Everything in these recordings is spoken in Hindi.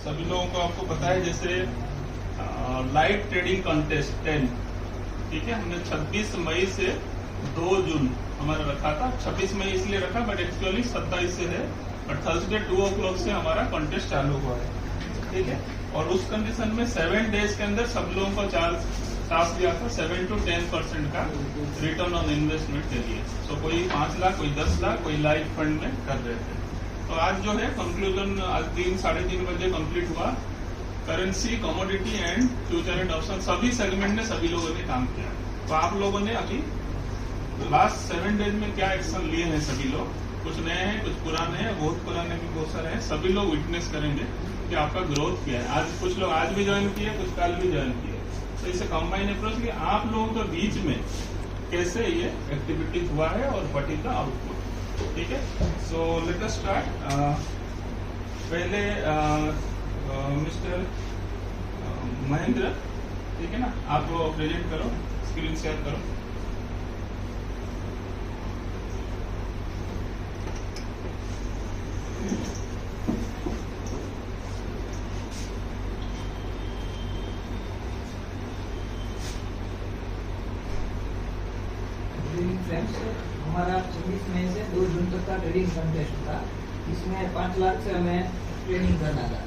सभी लोगों को आपको पता है, जैसे लाइव ट्रेडिंग कॉन्टेस्ट 10, ठीक है, हमने 26 मई से 2 जून हमारा रखा था। 26 मई इसलिए रखा बट एक्चुअली 27 से है, बट थर्सडे 2 o'clock से हमारा कॉन्टेस्ट चालू हुआ है, ठीक है। और उस कंडीशन में 7 डेज के अंदर सब लोगों को टास्क दिया था 7 to 10% का रिटर्न ऑन इन्वेस्टमेंट के लिए। तो कोई 5 लाख, कोई 10 लाख, कोई लाइव फंड में कर रहे थे। तो आज जो है कंक्लूजन आज 3-3:30 बजे कंप्लीट हुआ। Currency, commodity and future and option सभी सेगमेंट में सभी लोगों ने काम किया। तो आप लोगों ने अभी लास्ट 7 डेज में क्या एक्शन लिए हैं, सभी लोग, कुछ नए हैं, कुछ पुराने हैं, बहुत पुराने भी बहुत सारे हैं, सभी लोग विटनेस करेंगे कि आपका ग्रोथ क्या है। आज कुछ लोग आज भी ज्वाइन किए, कुछ कल भी ज्वाइन किए। तो इसे कंबाइन अप्रोच कि आप लोगों के बीच में कैसे ये एक्टिविटी हुआ है और व्हाट इज द आउटपुट, ठीक है। So let us start. पहले मिस्टर महेंद्र, ठीक है ना, आप प्रेजेंट करो, स्क्रीन शेयर करो। फ्रेंड्स, हमारा 26 मई से 2 जून तक का ट्रेडिंग कॉन्टेस्ट था। इसमें 5 लाख से हमें ट्रेडिंग करना था।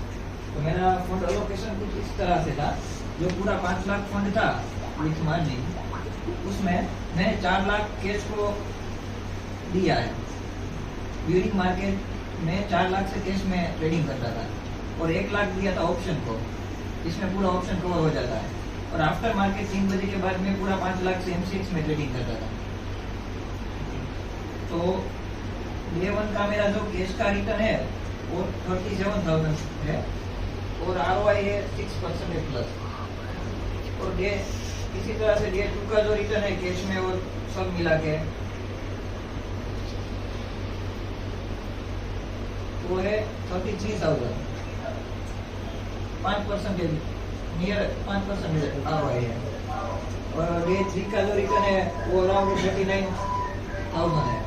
तो मेरा फंड एलोकेशन कुछ इस तरह से था। जो पूरा 5 लाख फंड था विथ मार्जिन, उसमें मैंने 4 लाख कैश को दिया है। ड्यूरिंग मार्केट में 4 लाख से कैश में ट्रेडिंग करता था और 1 लाख दिया था ऑप्शन को, जिसमें पूरा ऑप्शन कवर हो जाता है। और आफ्टर मार्केट 3 बजे के बाद में पूरा 5 लाख से MCX में ट्रेडिंग करता था। तो डे 1 का मेरा जो कैश का रिटर्न है वो 37,000 है और ROI है 6% प्लस। और डे इसी तरह से डे 2 का जो रिटर्न है कैश में और सब मिला के वो है 33,000, 5% नियर 5% ROI है। और डे 3 का जो रिटर्न है वो अराउंड 39,000 है।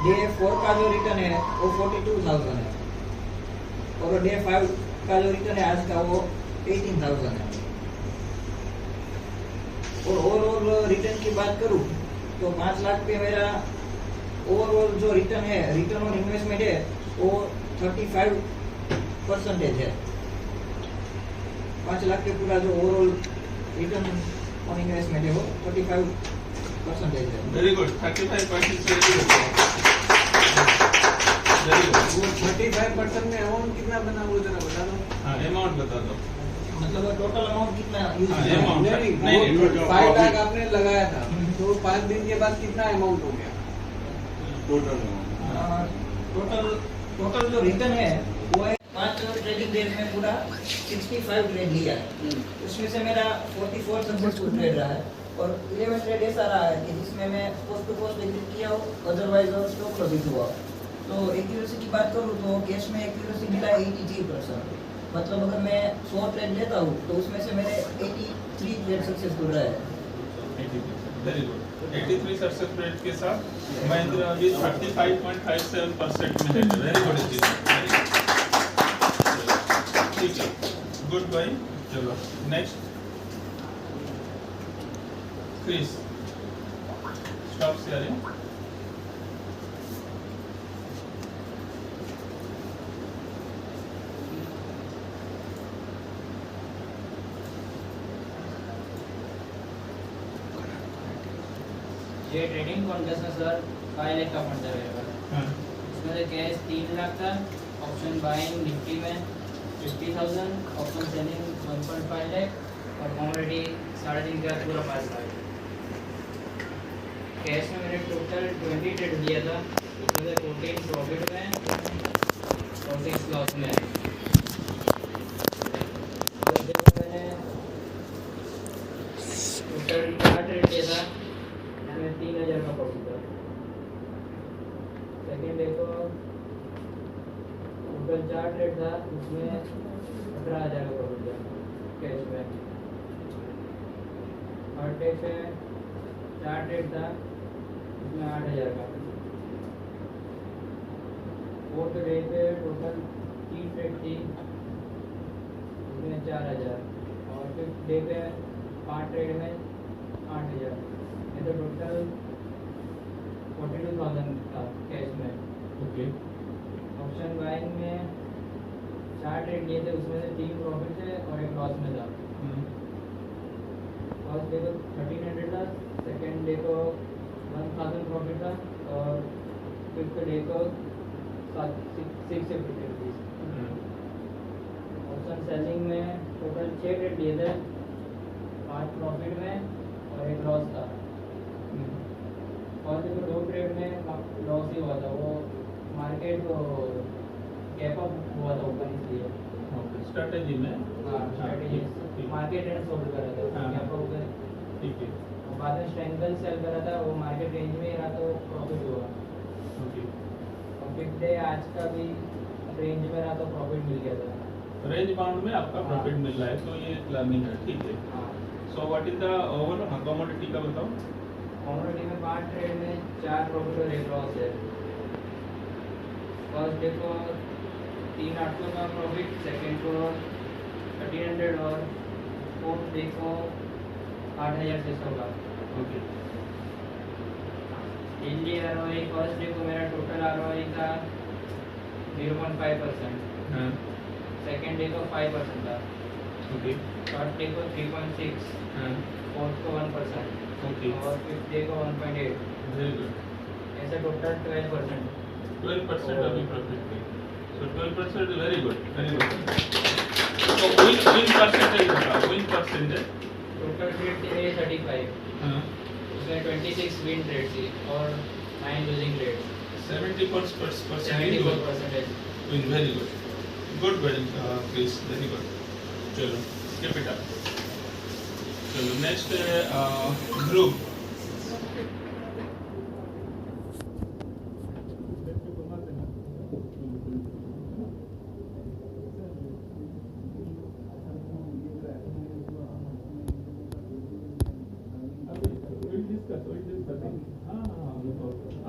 डे 4 का जो रिटर्न है वो 42,000 है और डे 5 का जो रिटर्न है आज का वो 18,000 है। और ओवरऑल रिटर्न की बात करूं तो 5 लाख पे मेरा ओवरऑल जो रिटर्न है, रिटर्न ऑन इन्वेस्टमेंट है वो 35% है। 5 लाख पे पूरा जो ओवरऑल रिटर्न ऑन इन्वेस्टमेंट है वो 35% है। Very good, 35% very good. वो 35% में अमाउंट कितना बना वो जरा बता दो। हाँ, अमाउंट बता दो। मतलब टोटल अमाउंट कितना यूज हाँ, किया? amount। नहीं, 5 लाख आपने लगाया था तो 5 दिन के बाद कितना अमाउंट हो गया टोटल जो रिटर्न है वो है 5 ट्रेडिंग डेज में पूरा 65 ट्रेड लिया है। उसमें से मेरा 44 सक्सेसफुल ट्रेड रहा है और 11 ट्रेड ऐसा रहा है कि जिसमें मैं पोस्ट टू पोस्ट एग्जिट किया हो, अदरवाइज और स्टॉप लॉस हुआ। तो एक्यूरेसी की बात करूँ तो कैश में एक्यूरेसी मिला 83%। मतलब अगर मैं 100 ट्रेड लेता हूँ तो उसमें से मेरे 83 ट्रेड सक्सेसफुल रहे हैं। Very good. 83 सक्सेस रेट के साथ महेंद्र अभी 35.57% में है। वेरी गुड, ठीक है, गुड भाई। चलो नेक्स्ट, क्रिस, स्टॉप शेयरिंग। ये ट्रेडिंग कॉन्टेस्ट में सर 5 लाख का फंड रहेगा। इसमें से कैश 3 लाख था, ऑप्शन बाइंग निफ्टी में 50,000, ऑप्शन सेलिंग 1.5 लाख और कमोडिटी 3.5 का पूरा 5 लाख। कैश में मैंने टोटल 20 ट्रेड दिया था, इसमें से 14 प्रॉफिट में और 6 लॉस में। मैंने टोटल 4 ट्रेड दिया था, 3,000 का प्रॉफिट था। सेकेंड देखो, टोटल 4 ट्रेड था, उसमें 18,000 का प्रॉफिट था कैश में। थर्ड डे पे 4 ट्रेड था, उसमें 8,000 का। फोर्थ डे पे टोटल 3 ट्रेड थी, 4000 और 5th डे पे 5 ट्रेड में 8000, ये तो टोटल 42,000 था कैश में। ओके ऑप्शन बाइंग में 4 ट्रेड लिए थे, उसमें से 3 प्रॉफिट थे और 1 लॉस में था। फर्स्ट डे को 1300 था, सेकेंड डे को 1000 प्रॉफिट था और 5th डे को 650 रुपीज़। ऑप्शन सेलिंग में टोटल 6 ट्रेड लिए थे, 5 प्रॉफिट में और 1 लॉस था। और देखो 2 ट्रेड में लॉस ही हुआ था, वो मार्केट गैप अप हुआ था ऊपर, इसलिए स्ट्रैटेजी में स्ट्रेटजी मार्केट एंड सोल्ड करा था, हाँ। गैप अप हुआ। ठीक है और बाद में स्ट्रेंगल सेल करा था, वो मार्केट रेंज में ही रहा तो प्रॉफिट हुआ। ओके और 5th डे आज का भी रेंज में रहा तो प्रॉफिट मिल गया था। रेंज बाउंड में आपका हाँ। प्रॉफिट मिल रहा है, तो ये लर्निंग है। ठीक है हाँ, so what is the overall commodity का बताओ। कमोडिटी में 5 ट्रेड में 4 प्रॉफिट और 1 लॉस है। फर्स्ट डे को 3,800 का प्रॉफिट, सेकेंड को 1300 और 4th डे को 8,600 का। Okay daily ROI first day को मेरा टोटल ROI था 0.5%, हाँ सेकेंड डे को 5% था, ओके थर्ड डे को 3.6, हाँ फोर्थ को 1% ओके और 5th डे को 1.8, वेरी गुड। ऐसे टोटल 12%। 12% अभी प्रॉफिट है, सो 12% वेरी गुड वेरी गुड। तो विन परसेंटेज बताओ, विन परसेंटेज। टोटल ट्रेड थे 35, हाँ उसमें 26 विन ट्रेड थी और 9 losing trade, 74% 74%। Win, very good good please very good. चलो keep it up। चलो नेक्स्ट ध्रुव।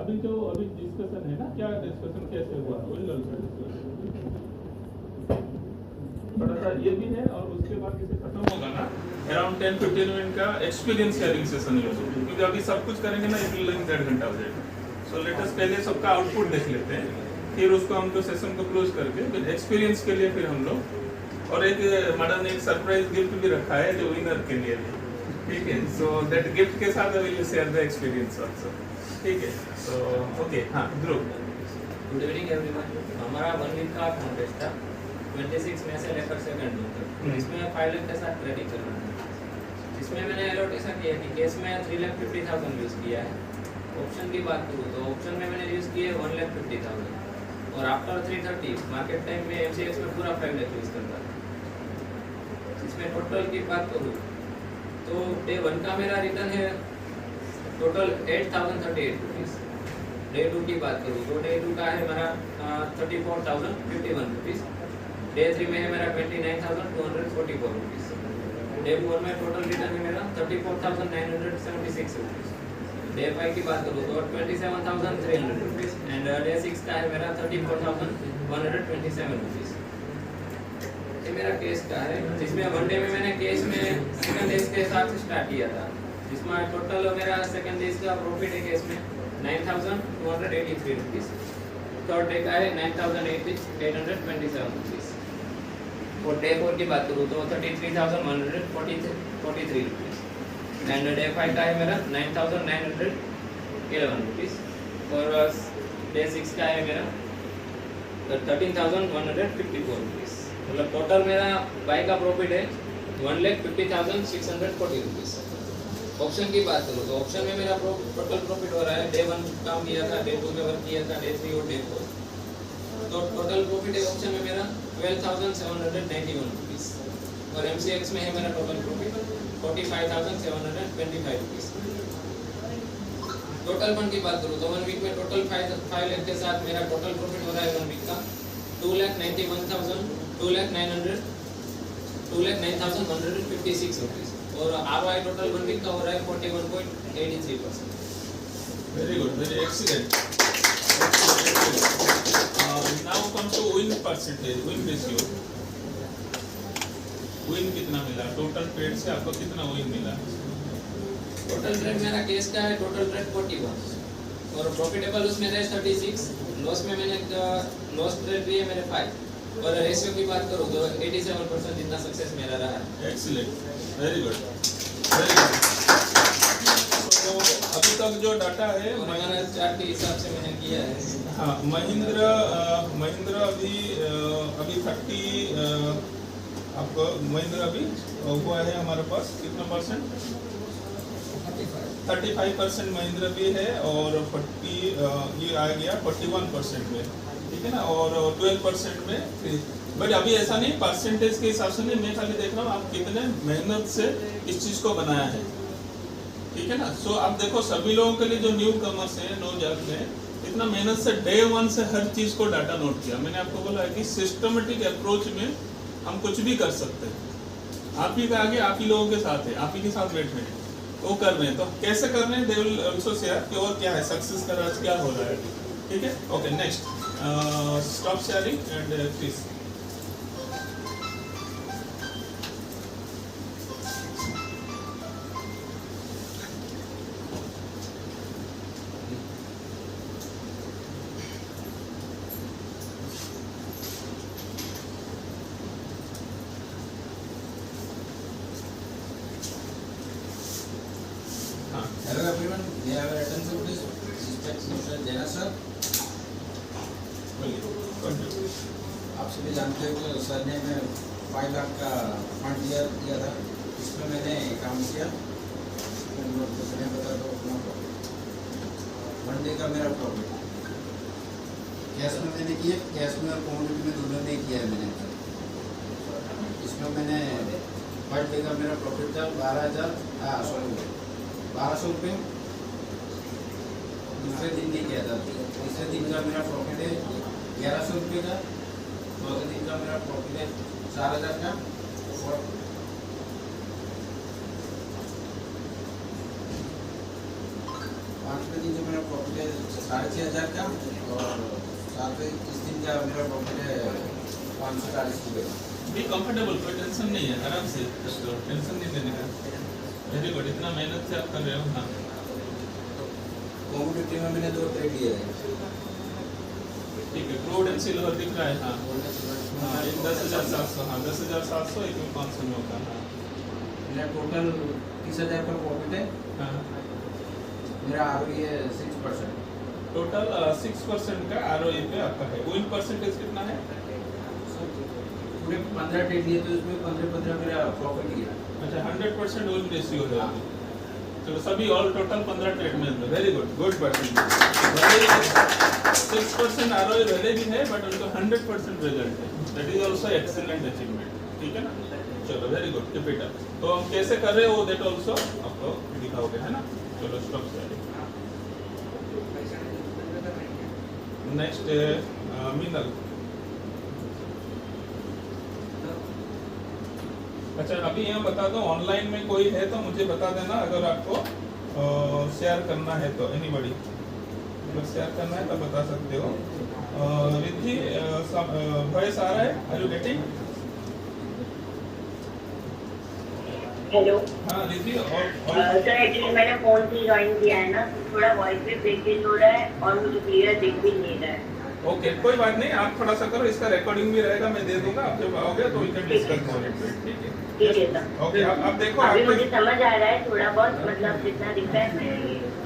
अभी जो अभी डिस्कशन है ना, क्या डिस्कशन कैसे हुआ, थोड़ा सा ये भी है और उसके बाद जैसे खत्म होगा ना अराउंड 10-15 मिनट का एक्सपीरियंस शेयरिंग सेशन है, क्योंकि अभी सब कुछ करेंगे ना, इट विल 1.5 घंटा हो जाएगा। सो लेट अस पहले सबका आउटपुट देख लेते हैं, फिर उसको हम तो सेशन को क्लोज करके फिर एक्सपीरियंस के लिए फिर हम लोग, और एक मैडम ने एक सरप्राइज गिफ्ट भी रखा है जो विनर के लिए भी, ठीक है। सो दैट गिफ्ट के साथ I will share the experience also, ठीक है। सो ओके हाँ ध्रुव। Good evening everyone. हमारा 1 वीक का कॉन्टेस्ट था 26 में से लेकर 2 जून तक। इसमें 5 लाख के साथ ट्रेडिंग करना है। इसमें मैंने एलोटेशन किया कि केस में 3,50,000 यूज़ किया है। ऑप्शन की बात करूँ तो ऑप्शन में मैंने यूज़ किया है 1,50,000 और आफ्टर 3:30 मार्केट टाइम में MCX में पूरा 5 लाख यूज़ करता था। इसमें टोटल की बात करूँ तो डे 1 का मेरा रिटर्न है टोटल 8,038 रुपीज़। डे 2 की बात करूँ तो डे 2 का है मेरा 34,051 रुपीज़। डे 3 में है मेरा 29,244 रुपीज़। डे 4 में टोटल रिटर्न है मेरा 34,976 रुपीज़। डे 5 की बात करूँ तो 27,300 रुपीज़ एंड डे 6 का है मेरा 34,127 रुपीज़। ये मेरा केस का है, जिसमें वन डे में मैंने केस में सेकंड डेज के साथ स्टार्ट किया था, जिसमें टोटल मेरा सेकंड डेज का प्रॉफिट है केस में 9,283 रुपीज़। थर्ड डे का है 9,827 रुपीज़। और डे 4 की बात करूँ तो 33,143 रुपीज़ एंड डे 5 का है मेरा 9,911 रुपीज़ और डे 6 का है मेरा 13,154 रुपीज़। मतलब टोटल मेरा बाय का प्रॉफिट है 1,50,640 रुपीज़। ऑप्शन की बात करूँ तो ऑप्शन में मेरा टोटल प्रॉफिट हो रहा है, डे 1 काम किया था, डे 2 में वर्क किया था, डे 3 और डे 4, तो टोटल प्रॉफिट है ऑप्शन में मेरा 12,791 रुपीज़ और MCX में है मेरा total profit 45,725 rupees. Total fund की बात करूँ तो 1 वीक में टोटल 5 लाख के साथ मेरा टोटल प्रॉफिट हो रहा है 1 वीक का 2,91,156 रुपीज़ और ROI टोटल 1 वीक का हो रहा है 41.83%। Very good, very excellent. Now come to win percentage, win ratio. Win कितना मिला, टोटल ट्रेड से आपको कितना विन मिला? टोटल ट्रेड मेरा केस का है, टोटल ट्रेड 41 और प्रॉफिटेबल उसमें रहे 36, लॉस में मैंने लॉस ट्रेड लिए मेरे 5 और रेशियो की बात करूँ तो 87% जितना सक्सेस मेरा रहा है। Excellent, very good, very good. तो अभी तक जो डाटा है और हमारा चार्ट के हिसाब से मैंने किया है। हाँ, महिंद्रा अभी 30 आपको महिंद्रा अभी हुआ है हमारे पास कितना परसेंट? 35% महिंद्रा भी है और 40 ये आ गया 41% में, ठीक है ना, और 12% में। बट अभी ऐसा नहीं परसेंटेज के हिसाब से नहीं, मैं खाली देख रहा हूँ आप कितने मेहनत से इस चीज को बनाया है, ठीक है ना। सो आप देखो सभी लोगों के लिए जो न्यू कमर्स है, नवजात में इतना मेहनत से डे 1 से हर चीज को डाटा नोट किया। मैंने आपको बोला है कि सिस्टमेटिक अप्रोच में हम कुछ भी कर सकते हैं। आप ही का आगे आप ही लोगों के साथ है, आप ही के साथ बैठ रहे हैं, वो कर रहे हैं, तो कैसे कर रहे हैं दे विल आल्सो शेयर कि और क्या है सक्सेस का राज क्या हो रहा है, ठीक है। Okay, next stop sharing and please. Hello everyone, may I have your attention please? Respect Mr. Jena sir. आप सभी जानते हो कि सर ने मैं 5 लाख का फंड दिया था, इसमें मैंने काम किया। मैंने बता दो अपना प्रॉफिट 1 डे का मेरा प्रॉफिट कैश में मैंने किया, कैश में और कमोडिटी में दोनों में किया है मैंने। इसमें मैंने 1 डे का मेरा प्रॉफिट था 1200 रुपये। दूसरे दिन नहीं किया था, तीसरे दिन का मेरा प्रॉफिट है 1100 रुपये का, चौथे दिन का मेरा प्रॉफिट है 4000 का, और पाँचवें दिन का मेरा प्रॉफिट है 6500 का, और सातवें इस दिन का मेरा प्रॉफिट है 540 रुपये का। बी कंफर्टेबल, कोई टेंशन नहीं है, आराम से, टेंशन नहीं देने का। वेरी गुड, इतना मेहनत से आप कर रहे हो। हाँ, कमोडिटी में मैंने 2 ट्रेड लिए हैं, ठीक है, क्रूड एंड सिल्वर दिख रहा है। हाँ हाँ, एक 10,700, हाँ 10,700, एक में 500 में होगा। हाँ मेरा टोटल 30,000 का प्रॉफिट है। हाँ, मेरा ROE है 6%। टोटल 6% का ROE पे आपका है। विन परसेंटेज कितना है? पूरे 15 ट्रेड लिए तो इसमें 15 मेरा प्रॉफिट गया। अच्छा, 100% विन रेशियो है अभी। चलो सभी ऑल टोटल 15 ट्रेड में है। Very good, good percentage. 6% ROE भले भी है बट उनको 100% रिजल्ट है। That is also excellent achievement, ठीक है ना। चलो very good, keep it up. तो हम कैसे कर रहे हो दैट आल्सो आपको दिखाओगे, है ना। चलो स्टॉप शेयरिंग। नेक्स्ट मीनल। अच्छा, अभी यहाँ बता दो, ऑनलाइन में कोई है तो मुझे बता देना अगर आपको शेयर करना है तो। एनीबॉडी अगर शेयर करना है तो बता सकते हो। रिद्धि, वॉइस आ रहा है? Are you getting? हेलो हाँ रिद्धि। और सर, एक्चुअली मैंने फोन से ज्वाइन किया है ना, तो थोड़ा वॉइस भी ब्रेकेज हो रहा है और मुझे क्लियर दिख भी नहीं रहा है। ओके, कोई बात नहीं, आप थोड़ा सा करो, इसका रिकॉर्डिंग भी रहेगा, मैं दे दूंगा। आप जब आओगे तो we can discuss more it, ठीक है। ठीक है सर। ओके, आप देखो अभी आपको। मुझे समझ आ रहा है थोड़ा बहुत, मतलब जितना दिखता है मैं।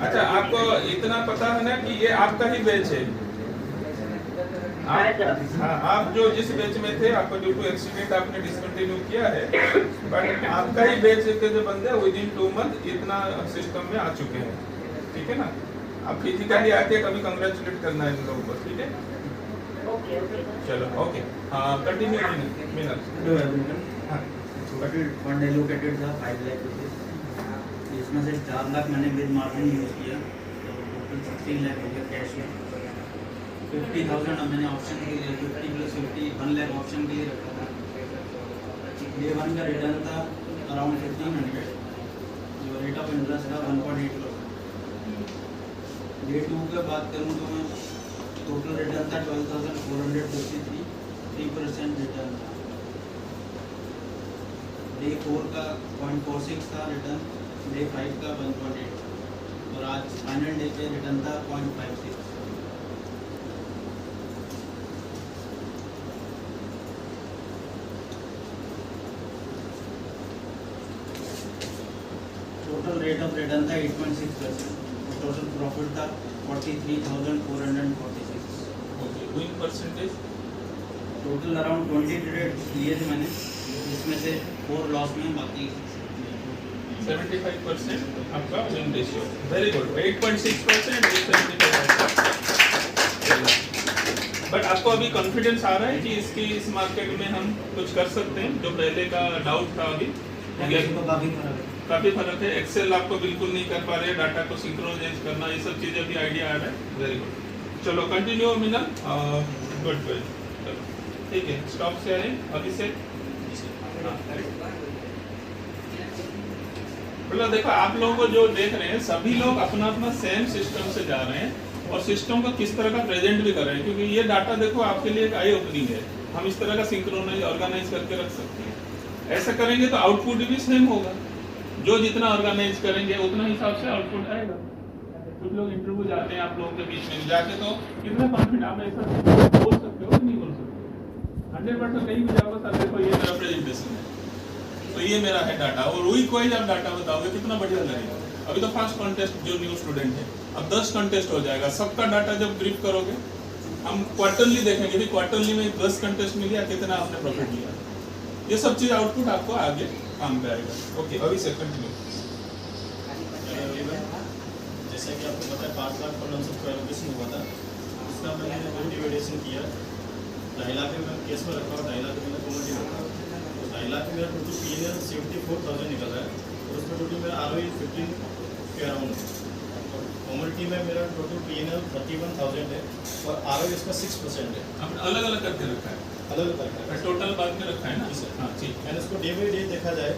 अच्छा, आपको इतना पता है ना कि ये आपका ही बैच है। हाँ, आप जो जिस बैच में थे, आपको ड्यू टू एक्सीडेंट आपने डिसकंटिन्यू किया है, बट आपका ही बैच के जो बंदे विद इन 2 मंथ इतना सिस्टम में आ चुके हैं, ठीक है ना। आप फिजिकली आके कभी कंग्रेचुलेट करना है इन लोगों को, ठीक है। ओके ओके चलो ओके, हाँ कंटिन्यू मीनल। हाँ, फंड एलोकेटेड था 5 लाख रुपये, इसमें से 4 लाख मैंने विद मार्जिन यूज़ किया, तो टोटल 16 लाख हो गया कैश में। 50,000 अब मैंने ऑप्शन के लिए 50 + 50 1 लाख ऑप्शन के लिए रखा था। डे 1 का रिटर्न था अराउंड 1500, जो रेट ऑफ इंटरेस्ट था 1.8%। डे 2 का बात करूँ तो मैं टोटल रिटर्न था 12,453, 3% रिटर्न था। डे 4 का 0.46 था रिटर्न, डे 5 का 1.8 और आज फाइनल डे पे रिटर्न था 0.56। टोटल रेट ऑफ रिटर्न था 8.6%, टोटल प्रॉफिट था 43,446। Okay, win percentage total around 20 trade लिए थे मैंने, जिसमें से 4 लॉस में, बाकी 75% आपका win ratio. Very good, 8.6% 75%। But आपको अभी कॉन्फिडेंस आ रहा है कि इसकी इस मार्केट में हम कुछ कर सकते हैं? जो पहले का डाउट था अभी तो काफी फर्क है। एक्सेल आपको बिल्कुल नहीं कर पा रहे, डाटा को सिंक्रोनाइज करना, ये सब चीजें भी आइडिया आ रहा है। वेरी गुड, चलो कंटिन्यू मिनल। गुड गुड, चलो ठीक है। स्टॉप से आए अभी से। मतलब देखो, आप लोगों को जो देख रहे हैं सभी लोग अपना अपना सेम सिस्टम से जा रहे हैं और सिस्टम को किस तरह का प्रेजेंट भी कर रहे हैं, क्योंकि ये डाटा देखो आपके लिए एक आई ओपनिंग है। हम इस तरह का सिंक्रोनाइज ऑर्गेनाइज करके रख सकते हैं। ऐसा करेंगे तो आउटपुट भी सेम होगा। जो जितना ऑर्गेनाइज करेंगे उतना हिसाब से आउटपुट आएगा। कुछ लोग इंटरव्यू जाते हैं आप लोगों के बीच में जाके, तो कितना कॉन्फिडेंट आप ऐसा बोल सकते हो कि नहीं बोल सकते? 100% कहीं भी जाओगे सर देखो ये मेरा प्रेजेंटेशन है, तो ये मेरा है डाटा, और वीक वाइज आप डाटा बताओगे, कितना बढ़िया लगेगा। अभी तो फर्स्ट कॉन्टेस्ट जो न्यू स्टूडेंट है, अब 10 कॉन्टेस्ट हो जाएगा। सबका डाटा जब ब्रीफ करोगे, हम क्वार्टरली देखेंगे कि क्वार्टरली में 10 कॉन्टेस्ट मिल गया, कितना आपने प्रॉफिट लिया। ये सब चीज आउटपुट आपको आगे काम पे आएगा। ओके, अभी से कंटिन्यू। जैसे कि आपको पता है 5 लाख पर हम सबको एलोकेशन हुआ था, उसका मैंने दो डिवाइडेशन किया। 2.5 लाख में मैं केस में रखा और 2.5 लाख में मैंने कॉमोडिटी रखा। तो 2.5 लाख में मेरा टोटल P&L 74,000 निकल रहा है और उसमें टोटल मेरा ROE 15 के अराउंड है। और कॉमोडिटी में मेरा टोटल P&L 31,000 है और ROE इसका 6% है। हमने अलग अलग करके रखा है, अलग अलग करके टोटल बाद में रखा है ना। सर, हाँ ठीक। मैंने उसको डे बाई डे देखा जाए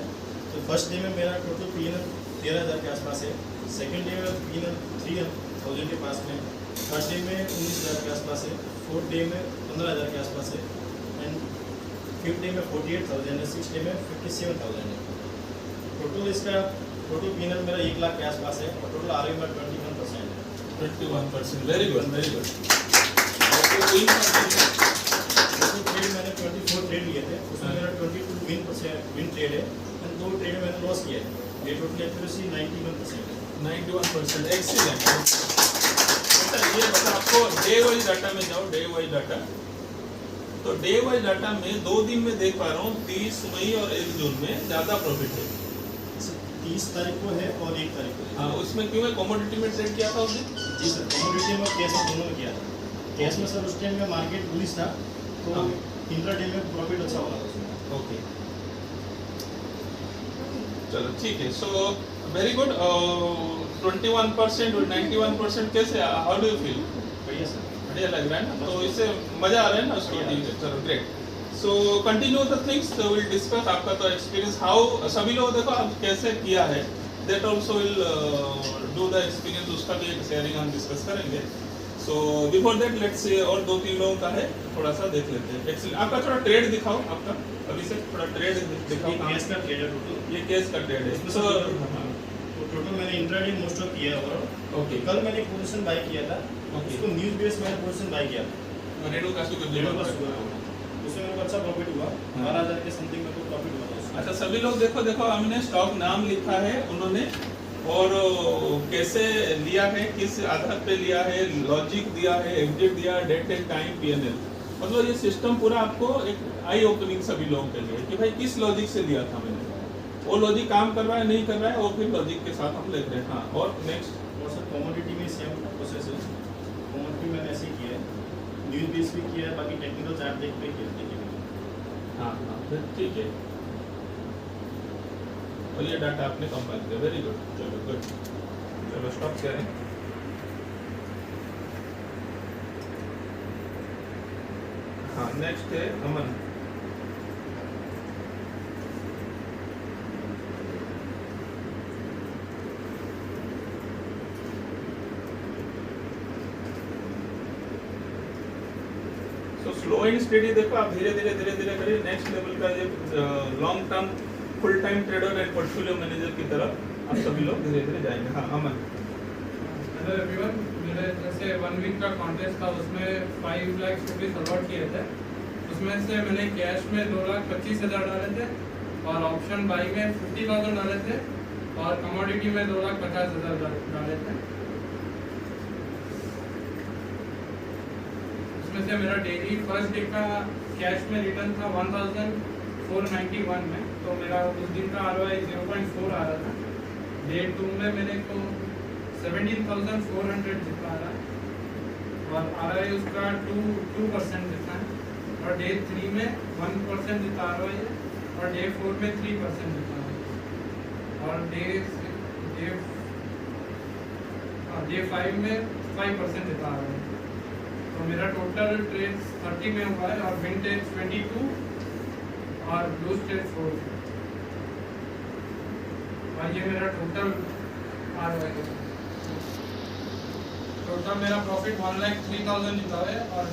तो फर्स्ट डे में मेरा टोटल P&L 13,000 के आसपास है, सेकेंड डे में P&L 3,000 के पास में, थर्ड डे में 19,000 के आसपास है, फोर्थ डे में 15,000 के आसपास है, एंड फिफ्थ डे में 48,000 है, सिक्स डे में 57,000 है। टोटल इसका टोटल P&L मेरा 1 लाख के आसपास है और टोटल ROE मेरा 21% है। 21%, very good very good. Trade मैंने 24 ट्रेड लिए थे, उसमें मेरा 22 विन ट्रेड है एंड 2 ट्रेड मैंने लॉस किया है। ये टोटल एक्यूरेसी 91% है। 91%, एक्सीलेंट। ये बता, आपको डे वाइज डाटा में जाओ, डे वाइज डाटा। तो डे वाइज डाटा में 2 दिन में देख पा रहा हूँ 30 मई और 1 जून में ज्यादा प्रॉफिट है। 30 तारीख को है और 1 तारीख को है। हाँ, उसमें क्यों है? कमोडिटी में ट्रेड किया था उस दिन? जी सर, कमोडिटी में कैश में दोनों में किया था। कैश में सर उस टाइम में मार्केट बुलिश था, तो इंट्राडे में प्रॉफिट अच्छा हो रहा था उसमें। ओके, चलो ठीक है। So very good. 21% और 91% कैसे, हाउ डू यू फील? बढ़िया सर, बढ़िया लग रहा है ना? तो इससे मजा आ रहा है ना उसको? ठीक है, चलो great. So continue the things, will discuss आपका तो एक्सपीरियंस, हाउ सभी लोग देखो आप कैसे किया है, that also will do the experience, उसका भी एक शेयरिंग हम डिस्कस करेंगे। So before that let's say और 2-3 लोगों का है, थोड़ा सा देख लेते हैं। एक्चुअली आपका थोड़ा ट्रेड दिखाओ, आपका अभी से थोड़ा ट्रेड दिखाओ। केस का ट्रेड है टोटल, ये केस का ट्रेड है। सो टोटल मैंने इंट्राडे मोस्ट ऑफ किया है। ओके, कल मैंने एक पोजीशन बाय किया था, उसको न्यूज़ बेस मैंने पोजीशन बाय किया था, रेडो का उसमें मेरे को अच्छा प्रॉफिट हुआ, 12,000 के समथिंग मेरे को प्रॉफिट हुआ था उसमें। अच्छा, सभी लोग देखो हमने स्टॉक नाम लिखा है उन्होंने, और कैसे लिया है, किस आधार पे लिया है, लॉजिक दिया है, एग्जिट दिया, डेट एंड टाइम, P&L। मतलब ये सिस्टम पूरा आपको एक आई ओपनिंग सभी लोगों के लिए कि भाई किस लॉजिक से लिया था मैंने, वो लॉजिक काम कर रहा है नहीं कर रहा है, और फिर लॉजिक के साथ हम लिख रहे हैं। हाँ, और नेक्स्ट। और सर कमोडिटी में सेम प्रोसेस है, कमोडिटी मैंने ऐसे ही किया है, न्यूज़ बेस भी किया है, बाकी टेक्निकल चार्ट देख पे किया है। हाँ हाँ, ठीक है। और ये डाटा आपने कंपाइल किया, वेरी गुड, चलो गुड। चलो स्टॉप करें। हाँ, नेक्स्ट है अमन। स्लो एंड स्टेडी देखो आप, धीरे धीरे करिए। नेक्स्ट लेवल का ये long term full time trader and portfolio manager की तरफ आप सभी लोग धीरे धीरे जाएंगे। हाँ अमन। हेलो एवरीवन, मेरे जैसे 1 वीक का कॉन्टेस्ट था, उसमें 5 लाख रुपीज़ अलॉट किए थे। उसमें से मैंने कैश में 2,25,000 डाले थे और ऑप्शन बाई में 50,000 डाले थे और कमोडिटी में 2,50,000 डाले थे। उसमें से मेरा डेली फर्स्ट डे का कैश में रिटर्न था 1,491 में, तो मेरा उस दिन का ROI 0.4 आ रहा था। डे 2 में मेरे को 17,400 जितना आ रहा है और ROI उसका 2% जितना है, और डे 3 में 1% जितना ROI है और डे 4 में 3% जितना है और डे 5 में 5% जितना ROI है। तो मेरा टोटल ट्रेड 30 में हुआ है और विंटेज 22 और ब्लू स्टेट 4 और ये मेरा टोटल ROI है। टोटल मेरा प्रॉफिट 1,03,000 जिता है और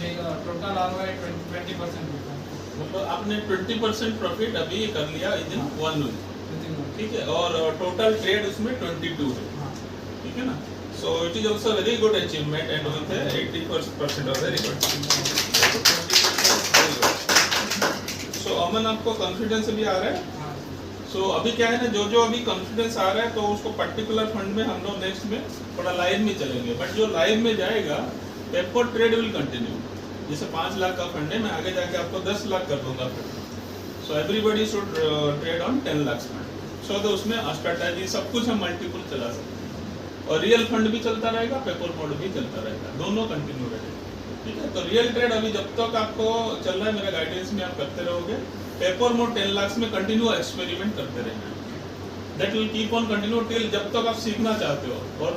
टोटल ROI 20% जिता है। मतलब आपने 20% प्रॉफिट अभी कर लिया इन 1 वीक, ठीक है, और टोटल ट्रेड उसमें 22 है, ठीक है ना। So it is also very good achievement and with 80% of very good. So Aman आपको कॉन्फिडेंस भी आ रहा है। सो अभी क्या है ना, जो जो अभी कॉन्फिडेंस आ रहा है तो उसको पर्टिकुलर फंड में हम लोग नेक्स्ट में थोड़ा लाइव में चलेंगे, बट जो लाइव में जाएगा पेपर ट्रेड विल कंटिन्यू। जैसे 5 लाख का फंड है, मैं आगे जाके आपको 10 लाख कर दूंगा fund. So everybody should trade on 10 lakh fund. So तो उसमें स्ट्रेटजी सब कुछ हम मल्टीपल चला सकते हैं और रियल फंड भी चलता रहेगा, पेपर मोड भी चलता रहेगा, दोनों कंटिन्यू रहेगा, ठीक है। तो रियल ट्रेड अभी जब तक आपको चल रहा है मेरा गाइडेंस में आप करते रहोगे। पेपर मोड 10 लाख में कंटिन्यू एक्सपेरिमेंट करते रहना, that will keep on continue till जब तक आप सीखना चाहते हो। और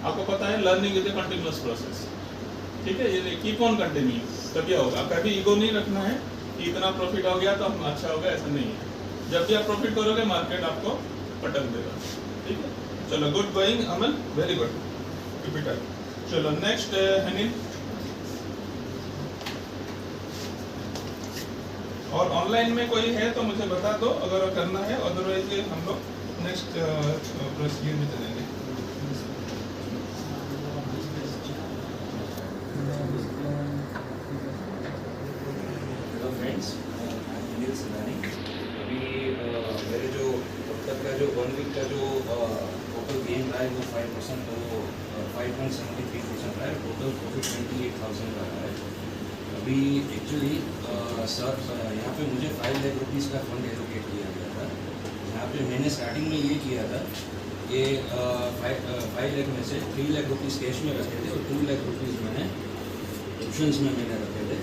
आपको पता है learning is a continuous process, ठीक है। ये कीप ऑन कंटिन्यू तभी होगा। कभी ईगो नहीं रखना है कि इतना प्रॉफिट हो गया तो हम अच्छा हो गया, ऐसा नहीं है। जब भी आप प्रॉफिट करोगे मार्केट आपको पटक देगा, ठीक है। चलो good going Aman, very good, keep it up. चलो नेक्स्ट हनील। और ऑनलाइन में कोई है तो मुझे बता दो अगर करना है, अदरवाइज हम लोग नेक्स्ट प्रोसीजर में चलेंगे। Hello friends, Anil Sindhani. अभी मेरे जो अब तक का जो 1 वीक का जो टोटल गेन रहा है वो 5%, तो 5.73% रहा है। टोटल प्रॉफिट 28,000 का रहा है। अभी एक्चुअली सर यहाँ पे मुझे 5 लाख रुपीज़ का फंड एलोकेट किया गया था। यहाँ पे मैंने स्टार्टिंग में ये किया था कि 5 लाख में से 3 लाख रुपीज़ कैश में रखे थे और 2 लाख रुपीज़ मैंने ऑप्शंस में मैंने रखे थे।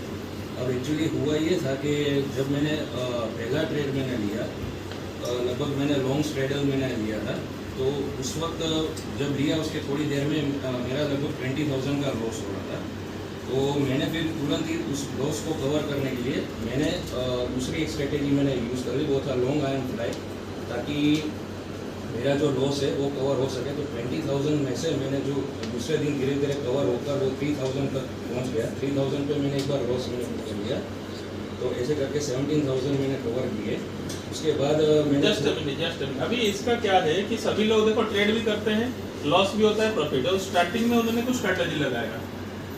अब एक्चुअली हुआ ये था कि जब मैंने पहला ट्रेड मैंने लिया, लगभग मैंने लॉन्ग स्ट्रेडल मैंने लिया था, तो उस वक्त जब लिया उसके थोड़ी देर में मेरा लगभग 20,000 का लॉस हो रहा था। तो मैंने फिर तुरंत ही उस लॉस को कवर करने के लिए मैंने दूसरी एक स्ट्रेटेजी मैंने यूज़ कर ली, वो था लॉन्ग आयरन फ्लाई, ताकि मेरा जो लॉस है वो कवर हो सके। तो 20,000 में से मैंने जो दूसरे दिन धीरे धीरे कवर होकर वो 3,000 तक पहुंच गया। 3,000 पे मैंने एक बार लॉस मैंने कर लिया, तो ऐसे करके 17,000 मैंने कवर किए। उसके बाद मैंने जस्ट अ मिनट अभी इसका क्या है कि सभी लोग देखो ट्रेड भी करते हैं, लॉस भी होता है, प्रॉफिट। और स्टार्टिंग में उन्होंने कुछ स्ट्रेटेजी लगाया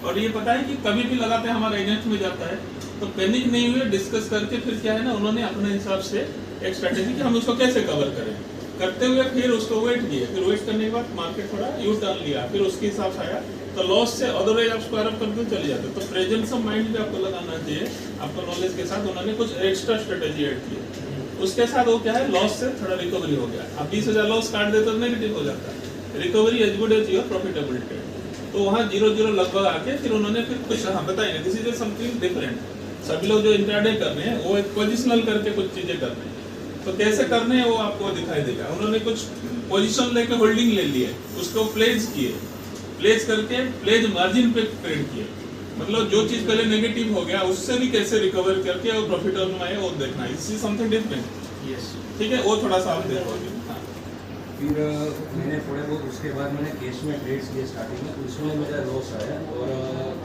और ये पता है कि कभी भी लगाते हैं हमारा एजेंट में जाता है, तो पैनिक नहीं हुए, डिस्कस करके फिर क्या है ना उन्होंने अपने हिसाब से एक स्ट्रेटेजी कि हम उसको कैसे कवर करें करते हुए फिर उसको वेट किए। फिर वेट करने के बाद मार्केट थोड़ा यू टर्न लिया, फिर उसके हिसाब से आया तो लॉस से अदरवाइज आप स्क्वायर अप करके चले जाते। तो प्रेजेंस ऑफ माइंड भी आपको लगाना चाहिए। आपको नॉलेज के साथ उन्होंने कुछ एक्स्ट्रा स्ट्रेटेजी ऐड की, उसके साथ वो क्या है लॉस से थोड़ा रिकवरी हो गया। आप 20,000 लॉस काट देते तो नेगेटिव हो जाता है, recovery as good as your profitability. तो वहाँ 0-0 लगभग आके फिर उन्होंने फिर कुछ बताइए दिस इज समथिंग डिफरेंट। सभी लोग जो इंट्राडे कर रहे हैं वो एक पोजिशनल करके कुछ चीजें कर रहे हैं, तो कैसे करने हैं वो आपको दिखाई देगा। उन्होंने कुछ पोजीशन लेके होल्डिंग ले लिए, उसको प्लेज किए, प्लेज करके प्लेज मार्जिन पे ट्रेड किए। मतलब जो चीज पहले नेगेटिव हो गया उससे भी कैसे रिकवर करके वो प्रॉफिट में आए वो देखना है। This is something different. Yes, ठीक है, वो थोड़ा सा आप देखोगे। फिर मैंने थोड़े बहुत उसके बाद मैंने कैश में ट्रेड्स किए स्टार्टिंग में, उसमें मेरा लॉस आया और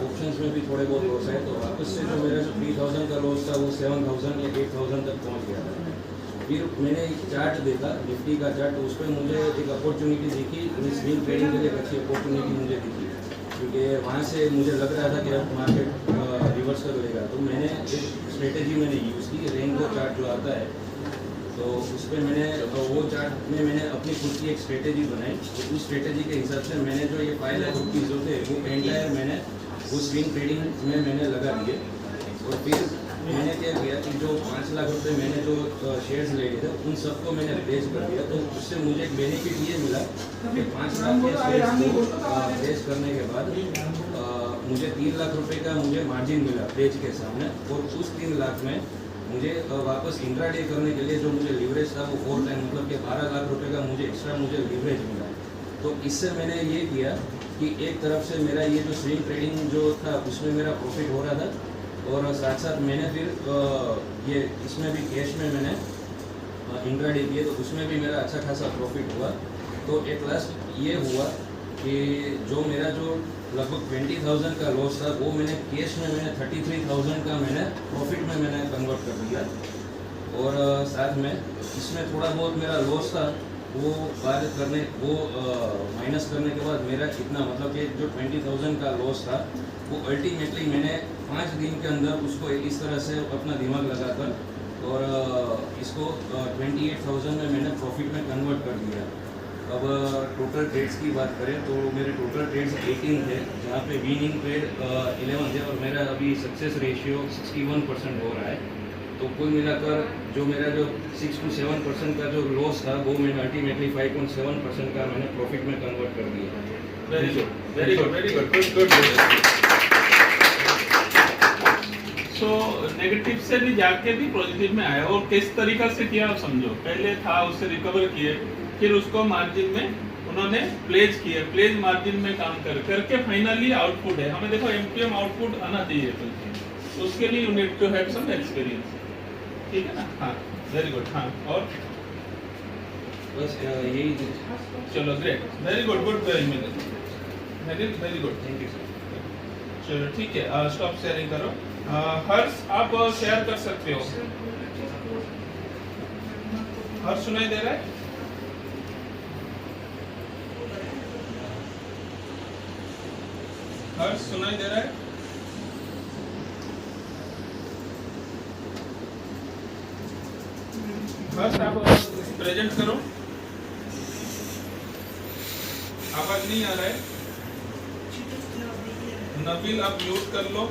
ऑप्शंस में भी थोड़े बहुत लॉस आए। तो वापस से जो मेरा जो 3,000 का लॉस था वो 7,000 या 8,000 तक पहुंच गया था। फिर मैंने एक चार्ट देखा निफ्टी का चार्ट, तो उस पर मुझे एक अपॉर्चुनिटी दिखी, स्विंग ट्रेडिंग के लिए एक अच्छी अपॉर्चुनिटी मुझे दिखी, क्योंकि वहाँ से मुझे लग रहा था कि अब मार्केट रिवर्स कर लेगा। तो मैंने एक स्ट्रेटेजी मैंने यूज़ की, रेनबो चार्ट जो आता है, तो उस पर मैंने वो चार्ट में मैंने अपनी खुद की एक स्ट्रेटेजी बनाई। तो उस स्ट्रेटेजी के हिसाब से मैंने जो ये 5 लाख रुपीज़ जो थे वो एंटायर मैंने वो स्विंग ट्रेडिंग में मैंने लगा दिए। और फिर मैंने क्या किया कि जो 5 लाख रुपए मैंने जो शेयर्स ले लिए थे उन सबको मैंने प्लेस कर दिया। तो उससे मुझे एक बेनिफिट ये मिला कि 5 लाख के शेयर्स को प्लेस करने के बाद मुझे 3 लाख रुपए का मुझे मार्जिन मिला प्लेज के सामने, और उस 3 लाख में मुझे वापस इंट्राडे करने के लिए जो मुझे लीवरेज था वो 4 टाइम, मतलब कि 12 लाख रुपए का मुझे एक्स्ट्रा मुझे लीवरेज मिला। तो इससे मैंने ये किया कि एक तरफ से मेरा ये जो स्विंग ट्रेडिंग जो था उसमें मेरा प्रॉफिट हो रहा था, और साथ साथ मैंने फिर ये इसमें भी कैश में मैंने इंट्राडे किए, तो उसमें भी मेरा अच्छा खासा प्रॉफिट हुआ। तो एट लास्ट ये हुआ कि जो मेरा जो लगभग 20,000 का लॉस था वो मैंने कैश में मैंने 33,000 का मैंने प्रॉफिट में मैंने कन्वर्ट कर दिया। और साथ में इसमें थोड़ा बहुत मेरा लॉस था वो माइनस करने के बाद मेरा कितना, मतलब कि जो 20,000 का लॉस था वो अल्टीमेटली मैंने 5 दिन के अंदर उसको इस तरह से अपना दिमाग लगाकर और इसको 28,000 में मैंने प्रॉफिट में कन्वर्ट कर दिया। अब टोटल ट्रेड्स की बात करें तो मेरे टोटल ट्रेड्स 18 थे, जहाँ पे विनिंग ट्रेड 11 थे, और मेरा अभी सक्सेस रेशियो 61% हो रहा है। तो कुल मिलाकर जो मेरा जो 6 to 7% का जो लॉस था वो मैंने अल्टीमेटली 5.7% का मैंने प्रॉफिट में कन्वर्ट कर दिया। Very good, very good, very good, good good. So negative से भी जाके भी पॉजिटिव में आया, और किस तरीका से किया आप समझो। पहले था उससे रिकवर किए, फिर उसको मार्जिन में उन्होंने प्लेज किए, प्लेज मार्जिन में काम करके फाइनली आउटपुट है। हमें देखो एमपीएम आउटपुट आना चाहिए, तो उसके लिए you need to have some experience, ठीक है ना। हाँ, वेरी गुड। हाँ, और बस यही। चलो great, very good, good, very very good, thank you sir. चलो ठीक है, स्टॉप शेयरिंग करो। हर्ष आप शेयर कर सकते हो। हर्ष सुनाई दे रहा है? हर्ष सुनाई दे रहा है? हर्ष आप प्रेजेंट करो। आवाज नहीं आ रहा है। नबील आप म्यूट कर लो।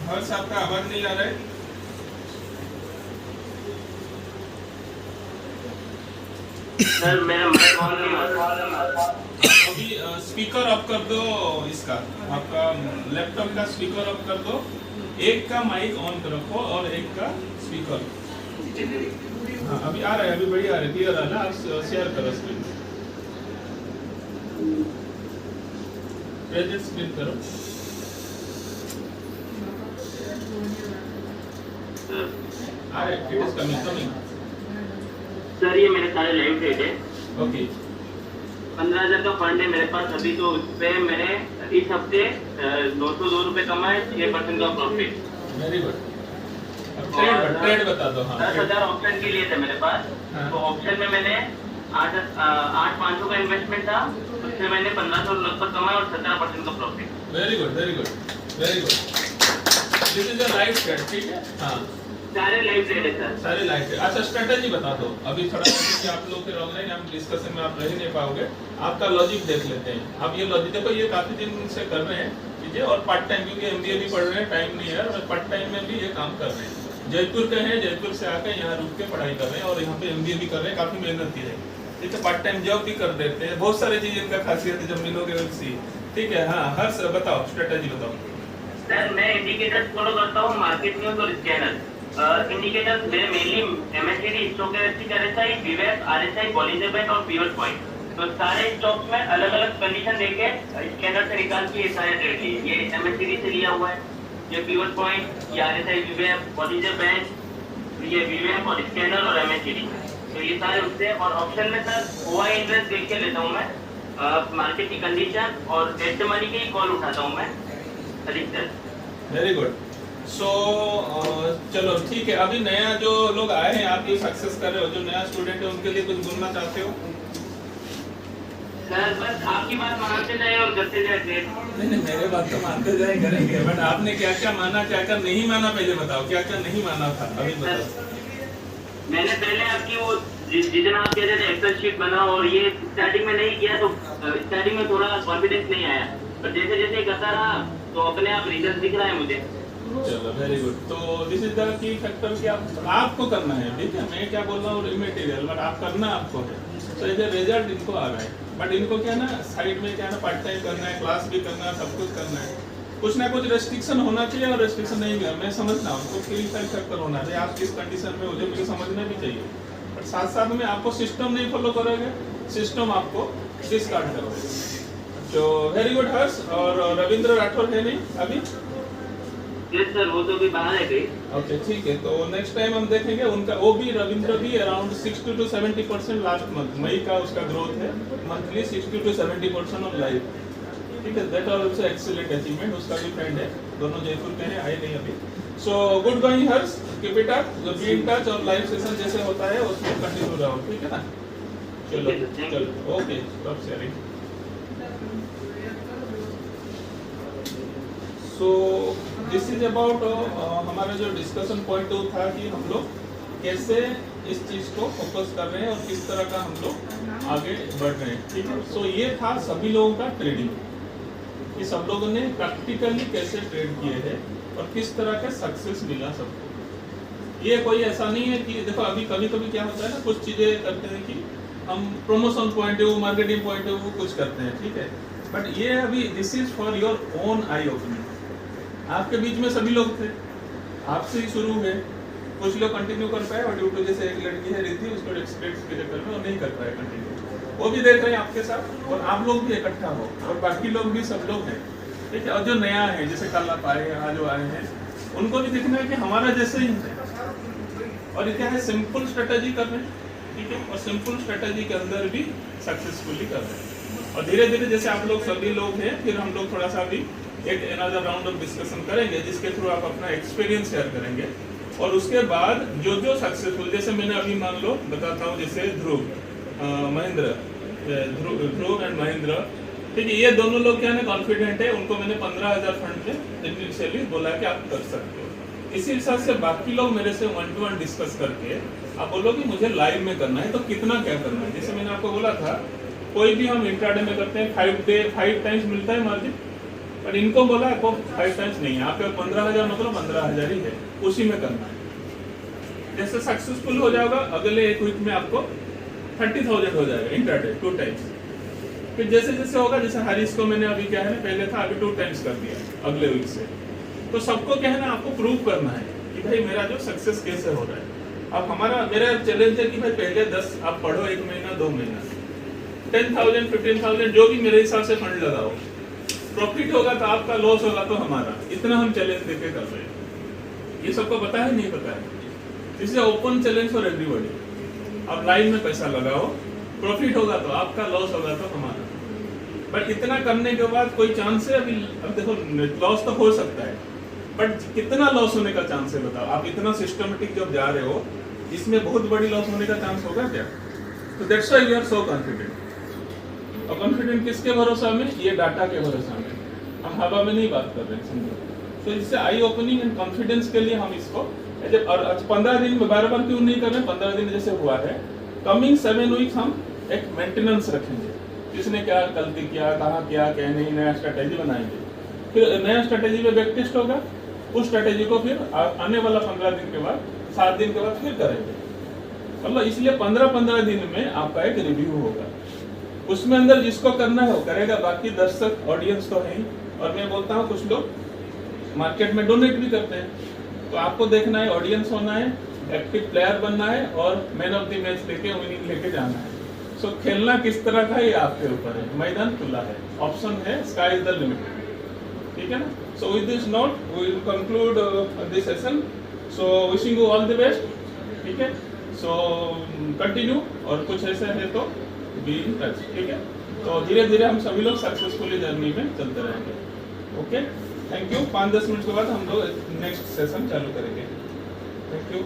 हर्ष आपका आवाज नहीं आ रहा है। सर मेरा माइक ऑन नहीं हो रहा। अभी स्पीकर ऑफ कर दो, इसका आपका लैपटॉप का स्पीकर ऑफ कर दो। एक का माइक ऑन रखो और एक का स्पीकर। हाँ, अभी आ रहा है, अभी बढ़िया आ रहा है, क्लियर आ रहा है। आप शेयर करो स्क्रीन, प्रेजेंट स्क्रीन करो। आ रहा है, इट इज कमिंग। सर ये मेरे सारे लाइव ट्रेड है। ओके, 15,000 का फंड है मेरे पास अभी, तो उस पे मैंने इस हफ्ते 202 रुपए कमाए, 6% का प्रॉफिट। Very good. ट्रेड बता दो। हाँ, 10,000 ऑप्शन के लिए थे मेरे पास। हाँ। तो ऑप्शन में मैंने 8,500 का इन्वेस्टमेंट था, उससे मैंने 1,500 लगभग कमाया और 17% का profit. Very good, very good, very good. This is a live trade, ठीक है। हाँ, सारे लाइव ट्रेड है सर। सारे लाइव ट्रेड। अच्छा, स्ट्रेटेजी बता दो अभी थोड़ा, क्योंकि आप लोग फिर ऑनलाइन हम डिस्कशन में आप रह नहीं पाओगे। आपका लॉजिक देख लेते हैं। आप ये लॉजिक देखो, ये काफी दिन से कर रहे हैं चीजें, और पार्ट टाइम, क्योंकि एमबीए भी पढ़ रहे हैं, टाइम नहीं है, और पार्ट टाइम में भी ये काम कर रहे हैं। जयपुर के हैं, जयपुर से आकर यहाँ रुक के पढ़ाई कर रहे हैं, और यहाँ पे एमबीए भी कर रहे हैं, काफी मेहनत की है। ठीक है, पार्ट टाइम जॉब भी कर देते हैं, बहुत सारी चीजें इनका खासियत है, जब मिलोगे वैसी। ठीक है। हाँ, हर सर बताओ, स्ट्रेटेजी बताओ। सर मैं इंडिकेटर्स फॉलो करता हूँ, मार्केट न्यूज और स्कैनर। इंडिकेटर्स मेरे मेनली एमएससीडी, स्टोकेस्टिक आरएसआई, बीवेप, आरएसआई, बॉलिंजर बैंड और पिवट पॉइंट। तो सारे स्टॉक्स में अलग अलग कंडीशन देके स्कैनर से निकाल के ये सारे ट्रेड लिए। ये एमएससीडी से लिया हुआ है, ये पिवट पॉइंट, ये आरएसआई, बीवेप, बॉलिंजर बैंड, ये बीवेप और स्कैनर और एमएससीडी। तो ये सारे उससे। और ऑप्शन में सर ओआई इंटरेस्ट देख के लेता हूँ मैं, मार्केट की कंडीशन, और एट मनी के ही कॉल उठाता हूँ मैं अधिकतर। Very good. सो चलो ठीक है। अभी नया जो लोग आए हैं, आप ये सक्सेस कर रहे हो, जो नया स्टूडेंट है उनके लिए कुछ बोलना चाहते हो? सर बस आपकी बात मानते जाए और करते जाए। नहीं, मेरे बात तो मानते जाए करेंगे, बट आपने क्या क्या माना, क्या क्या नहीं माना, पहले बताओ क्या क्या नहीं माना था, अभी बताओ। मैंने पहले आपकी वो जितना आप कहते थे एक्सेल शीट बना, और ये स्टार्टिंग में नहीं किया, तो स्टार्टिंग में थोड़ा कॉन्फिडेंस नहीं आया, पर जैसे जैसे करता रहा तो अपने आप रिजल्ट दिख रहा है मुझे। चलो वेरी गुड। तो this is the key factor कि आपको करना है, ठीक है। मैं क्या बोल रहा हूँ इमेटीरियल, बट आप करना आपको है। तो ये रिजल्ट इनको आ रहा है, बट इनको क्या ना साइड में क्या ना पार्ट टाइम करना है, क्लास भी करना है, सब कुछ करना है। कुछ ना कुछ रेस्ट्रिक्शन होना चाहिए, और रेस्ट्रिक्शन नहीं भी है, मैं समझता हूँ तो फील फैक्टर होना चाहिए। आप किस कंडीशन में हो जो मुझे समझना भी चाहिए, बट साथ साथ में आपको सिस्टम नहीं फॉलो करोगे, सिस्टम आपको डिस्कार्ड करोगे। तो वेरी गुड हर्ष। और रविंद्र राठौर है नहीं अभी? यस सर, वो तो भी बाहर है कहीं। ओके ठीक है। तो नेक्स्ट टाइम हम देखेंगे उनका, वो भी रविंद्र भी अराउंड 60 to 70% लास्ट मंथ मई का उसका ग्रोथ है, मंथली 60 to 70% ऑन लाइव, ठीक है। That are also excellent achievement. उसका भी फ्रेंड है, दोनों जयपुर के हैं, आए नहीं अभी। So good going Harsh, keep it up, be in touch, और लाइव सेशन जैसे होता है उसमें कंटिन्यू रहो, ठीक है ना। चलो चलो okay, stop sharing. So this is about हमारा जो डिस्कशन पॉइंट था कि हम लोग कैसे इस चीज को फोकस कर रहे हैं और किस तरह का हम लोग आगे बढ़ रहे हैं, ठीक है। सो ये था सभी लोगों का ट्रेडिंग, कि सब लोगों ने प्रैक्टिकली कैसे ट्रेड किए हैं और किस तरह का सक्सेस मिला सबको। ये कोई ऐसा नहीं है कि देखो अभी कभी कभी क्या होता है ना, कुछ चीजें करते हैं कि हम promotion point of view, marketing point of view कुछ करते हैं, ठीक है। बट ये अभी this is for your own I opening. आपके बीच में सभी लोग थे, आपसे ही शुरू हुए, कुछ लोग कंटिन्यू कर पाए, और ड्यू टू जैसे एक लड़की है रीति, उसको एक्सपेक्ट के चक्कर में वो नहीं कर पाए कंटिन्यू, वो भी देख रहे हैं आपके साथ, और आप लोग भी इकट्ठा हो, और बाकी लोग भी, सब लोग हैं, ठीक है। और जो नया है, जैसे कल आप आए हैं, आज जो आए हैं, उनको भी देखना है कि हमारा जैसे ही है, और ये क्या है, सिंपल स्ट्रेटेजी कर रहे हैं, ठीक है, और सिंपल स्ट्रेटेजी के अंदर भी सक्सेसफुली कर रहे हैं। और धीरे धीरे जैसे आप लोग सभी लोग हैं, फिर हम लोग थोड़ा सा भी एक अनदर राउंड ऑफ डिस्कशन करेंगे, जिसके थ्रू आप अपना एक्सपीरियंस शेयर करेंगे, और उसके बाद जो जो सक्सेसफुल, जैसे मैंने अभी मान लो बताता हूँ, जैसे ध्रुव एंड महेंद्र, ठीक है, ये दोनों लोग क्या है कॉन्फिडेंट है, उनको मैंने 15,000 फंड में इनिशियली बोला कि आप कर सकते हो। इसी हिसाब से बाकी लोग मेरे से 1-to-1 डिस्कस करके आप बोलो कि मुझे लाइव में करना है, तो कितना क्या करना है। जैसे मैंने आपको बोला था, कोई भी हम इंट्राडे में करते हैं 5 टाइम्स मिलता है मार्जिन, पर इनको बोला आपको 5 टाइम्स नहीं है, आपके 15,000 मतलब 15,000 ही है, उसी में करना है। जैसे सक्सेसफुल हो जाएगा, अगले एक वीक में आपको 30,000 हो जाएगा इंट्राडे 2 टाइम्स। फिर जैसे जैसे होगा, जैसे हारिस को मैंने अभी क्या है ना, पहले था, अभी 2 टाइम्स कर दिया अगले वीक से। तो सबको क्या है ना, आपको प्रूव करना है कि भाई मेरा जो सक्सेस कैसे हो रहा है। अब मेरा चैलेंज है कि भाई पहले 10 आप पढ़ो, 1 महीना 2 महीना, 10,000 15,000 जो भी मेरे हिसाब से फंड लगाओ, प्रॉफिट होगा तो आपका, लॉस होगा तो हमारा, इतना हम चैलेंज देके कर रहे हैं। ये सबको पता है नहीं पता है, इसलिए ओपन चैलेंज फॉर एवरीबॉडी। आप लाइन में पैसा लगाओ, प्रॉफिट होगा तो आपका, लॉस होगा तो हमारा। बट इतना करने के बाद कोई चांस है अभी? अब देखो लॉस तो हो सकता है, बट कितना लॉस होने का चांस है बताओ। आप इतना सिस्टमेटिक जब जा रहे हो, इसमें बहुत बड़ी लॉस होने का चांस होगा क्या? तो that's why we are so confident. और कॉन्फिडेंट किसके भरोसा में? ये डाटा के भरोसा में। हम हवा में नहीं बात कर रहे हैं, समझो। तो इससे आई ओपनिंग एंड कॉन्फिडेंस के लिए हम इसको, और 15 दिन में बार बार क्यों नहीं कर रहे? 15 दिन जैसे हुआ है, कमिंग 7 वीक हम एक मेंटेनेंस रखेंगे, किसने क्या गलती किया, कहाँ किया, क्या नहीं, नया स्ट्रेटेजी बनाएंगे। फिर नया स्ट्रेटेजी पे बैक टेस्ट होगा, उस स्ट्रेटेजी को फिर आने वाला 15 दिन के बाद, 7 दिन के बाद फिर करेंगे। मतलब इसलिए 15-15 दिन में आपका एक रिव्यू होगा, उसमें अंदर जिसको करना है वो करेगा, बाकी दर्शक ऑडियंस तो है ही। और मैं बोलता हूँ कुछ लोग मार्केट में डोनेट भी करते हैं, तो आपको देखना है, ऑडियंस होना है, एक्टिव प्लेयर बनना है, और मैन ऑफ द मैच लेके विनिंग लेके जाना है। सो खेलना किस तरह का ये आपके ऊपर है, मैदान खुला है, ऑप्शन है, स्काई इज द लिमिट, ठीक है ना। So with this note we will conclude this session. So wishing you all the best, ठीक है। सो कंटिन्यू, और कुछ ऐसा है तो बी इन टच, ठीक है। तो धीरे धीरे हम सभी लोग सक्सेसफुली जर्नी में चलते रहेंगे। ओके। Thank you. 5-10 मिनट के बाद हम लोग नेक्स्ट सेशन चालू करेंगे। Thank you.